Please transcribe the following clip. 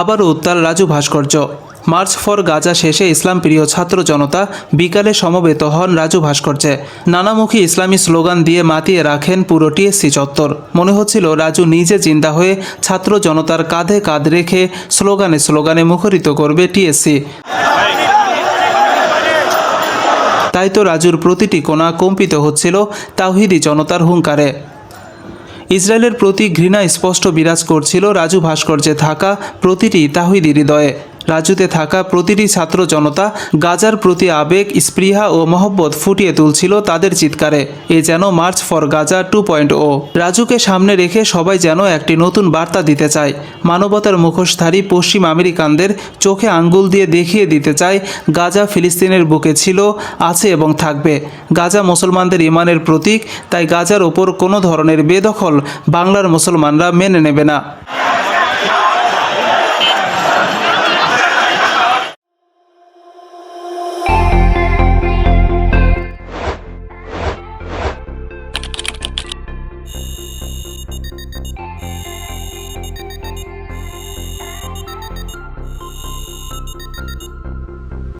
আবারও উত্তাল রাজু ভাস্কর্য। মার্চ ফর গাজা শেষে ইসলাম প্রিয় ছাত্র জনতা বিকালে সমবেত হন রাজু ভাস্কর্যে। নানামুখী ইসলামী স্লোগান দিয়ে মাতিয়ে রাখেন পুরো টিএসসি চত্বর। মনে হচ্ছিল রাজু নিজে জিন্দা হয়ে ছাত্র জনতার কাঁধে কাঁধ রেখে স্লোগানে স্লোগানে মুখরিত করবে টিএসসি। তাই তো রাজুর প্রতিটি কোণা কম্পিত হচ্ছিল তাওহিদি জনতার হুঙ্কারে। ইসরায়েলের প্রতি ঘৃণা স্পষ্ট বিরাজ করছিল রাজু ভাস্কর্যে থাকা প্রতিটি তাওহিদি হৃদয়ে। রাজুতে থাকা প্রতিটি ছাত্র জনতা গাজার প্রতি আবেগ, স্পৃহা ও মহব্বত ফুটিয়ে তুলছিল তাদের চিৎকারে। এ যেন মার্চ ফর গাজা 2.0। রাজুকে সামনে রেখে সবাই যেন একটি নতুন বার্তা দিতে চায়। মানবতার মুখোশধারী পশ্চিম আমেরিকানদের চোখে আঙ্গুল দিয়ে দেখিয়ে দিতে চায় গাজা ফিলিস্তিনের বুকে ছিল, আছে এবং থাকবে। গাজা মুসলমানদের ঈমানের প্রতীক, তাই গাজার ওপর কোনো ধরনের বেদখল বাংলার মুসলমানরা মেনে নেবে না।